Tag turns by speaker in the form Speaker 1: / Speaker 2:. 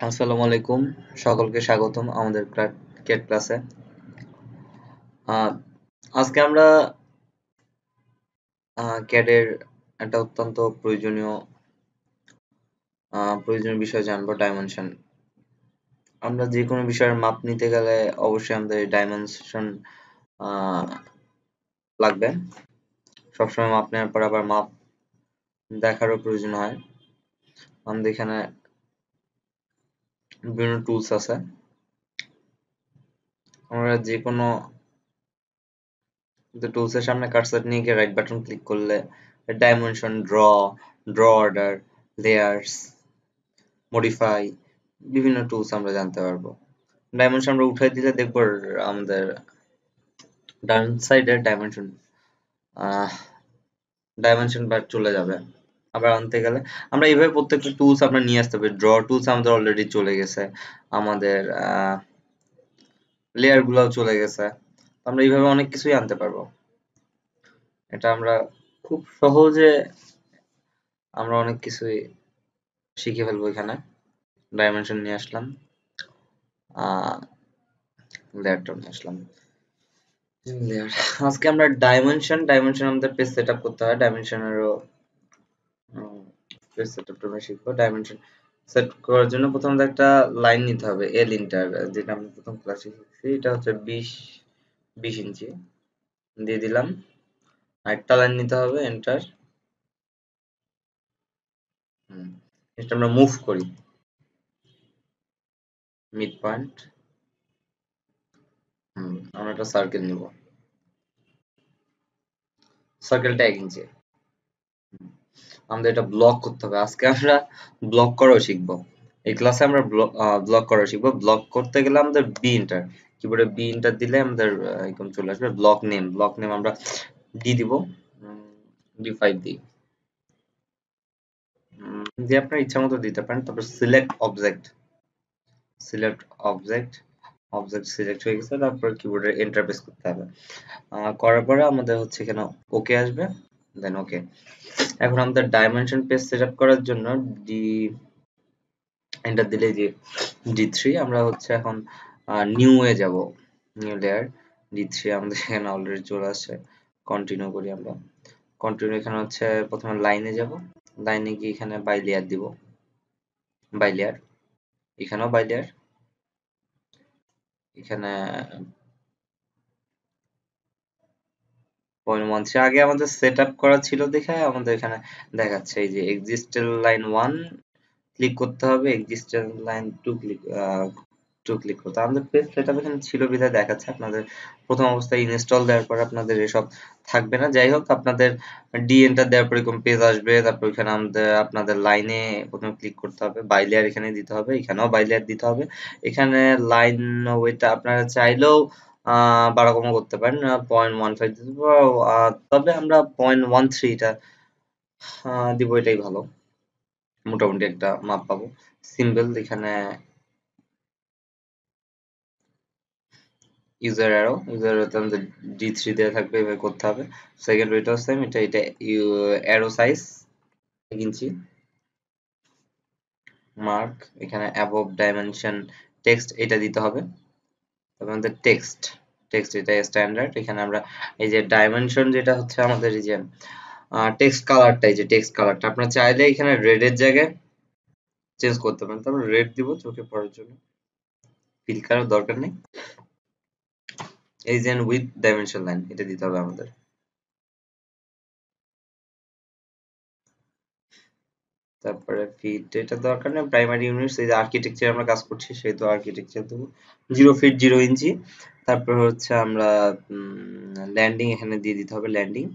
Speaker 1: আসসালামু আলাইকুম, সকলকে স্বাগতম আমাদের ক্যাট ক্লাসে। আজকে আমরা ক্যাডের একটা অত্যন্ত প্রয়োজনীয় বিষয় জানবো, ডাইমেনশন। আমরা যে কোনো বিষয়ের মাপ নিতে গেলে অবশ্যই আমাদের ডাইমেনশন লাগবে। সবসময় মাপ নেওয়ার পর আবার মাপ দেখারও প্রয়োজন হয়। আমাদের এখানে বিভিন্ন টুলস আছে। আমরা যে কোনো টুলসের সামনে কার্সার নিয়ে গিয়ে রাইট বাটন ক্লিক করলে dimension, draw order, layers, modify, বিভিন্ন টুলস আমরা জানতে পারবো। ডাইমেনশন আমরা উঠাই দিলে দেখবো আমাদের ডান সাইডে ডাইমেনশন বার চলে যাবে। আবার আনতে গেলে আমরা এইভাবে প্রত্যেকটা টুলস আমরা নিয়ে আসতে পারি। ড্র টুলস আমাদের অলরেডি চলে গেছে, আমাদের লেয়ার গুলাও চলে গেছে। আমরা এইভাবে অনেক কিছুই আনতে পারবো। এটা আমরা খুব সহজে আমরা অনেক কিছুই শিখে ফেলবো। এখানে ডাইমেনশন নিয়ে আসলাম, লেয়ারটা নিয়ে আসলাম, লেয়ার। আজকে আমরা ডাইমেনশন আমাদের পেজ সেট আপ করতে হয়। ডাইমেনশনেরও পেজ সেট আপ আমরা শিখবো। ডাইমেনশন সেট করার জন্য প্রথমত একটা লাইন নিতে হবে, এল ইন্টার, যেটা আমরা প্রথম ক্লাসে শিখছি। এটা হচ্ছে 20 ইঞ্চি দিয়ে দিলাম। আরেকটা লাইন নিতে হবে, এন্টার। এটা আমরা মুভ করি, মিড পয়েন্ট। আমরা একটা সার্কেল নিব, সার্কেলটা 1 ইঞ্চি। আমাদের এটা ব্লক করতে হবে। আজকে আমরা ব্লক করাও শিখবো। এই ক্লাসে আমরা ব্লক করা শিখবো। ব্লক করতে গেলে আমাদের বি ইন্টার, কিবোর্ডে বি ইন্টার দিলে আমাদের আইকন চলে আসবে। ব্লক নেম আমরা ডি দিব, D5 দিই, দিয়ে আপনার ইচ্ছা মতো দিতে পারেন। তারপর সিলেক্ট অবজেক্ট সিলেক্ট হয়ে গেছে। তারপর কিবোর্ডে এন্টার প্রেস করতে হবে। করার পরে আমাদের হচ্ছে এখানে ওকে আসবে, দেন ওকে। এখন আমাদের ডাইমেনশন পেজ সেট আপ করার জন্য ডি এন্টার দিলে যে D3, আমরা হচ্ছে এখন নিউ এ যাব, নিউ লেয়ার D3 আমাদের এখানে অলরেডি চলে আসছে। কন্টিনিউ করি আমরা। কন্টিনিউ এখানে হচ্ছে প্রথমে লাইনে যাব, লাইনে গিয়ে এখানে বাই লেয়ার দিব, বাই লেয়ার, এখানেও বাই লেয়ার, এখানে 0.13 আগে আমাদের সেট আপ করা ছিল দেখে আমাদের এখানে দেখাচ্ছে এই যে এক্সিস্টেড লাইন 1 ক্লিক করতে হবে, এক্সিস্টেড লাইন 2 ক্লিক করতে হবে। আমাদের পেজ সেটআপ এখানে ছিল বিধায় দেখাচ্ছে। আপনাদের প্রথম অবস্থায় ইনস্টল দেওয়ার পর আপনাদের এসব থাকবে না। যাই হোক, আপনাদের ডি এন্টার দেওয়ার পর এরকম পেজ আসবে। তারপর এখানে আপনাদের লাইনে প্রথমে ক্লিক করতে হবে, বাই লেয়ার এখানে দিতে হবে, এখানেও বাই লেয়ার দিতে হবে। এখানে লাইন ওয়েটটা আপনারা চাইলেও বাড়া কমা করতে পারেন, 0.15 দিতে পারো, তবে আমরা 0.13 টা দিব, এটাই ভালো। মোটামুটি একটা মাপ পাবো। সিম্বল এখানে ইউজার অ্যারোতে আমাদের D3 দেওয়া থাকবে, এভাবে করতে হবে। সেকেন্ড ওয়েটাও সেম, এটা অ্যারো সাইজ 1 ইঞ্চি। মার্ক এখানে অ্যাবভ ডাইমেনশন টেক্সট এটা দিতে হবে। তবে আমাদের টেক্সট এটা স্ট্যান্ডার্ড। এখানে আমরা এই যে ডাইমেনশন যেটা হচ্ছে আমাদের এই যে টেক্সট কালারটা, এই যে টেক্সট কালারটা আপনারা চাইলে এখানে রেডের জায়গায় চেঞ্জ করতে পারেন। তারপর রেড দিব চোখে পড়ার জন্য, ফিল করার দরকার নেই। এই যে উইথ ডাইমেনশন লাইন এটা দিতে হবে আমাদের। তারপরে ফিট এটা দরকার নেই। প্রাইমারি ইউনিটস, এই যে আর্কিটেকচার আমরা কাজ করছি সেহেতু আর্কিটেকচার দেবো 0 ফিট 0 ইঞ্চি। তারপর হচ্ছে আমরা ল্যান্ডিং এখানে দিয়ে দিতে হবে, ল্যান্ডিং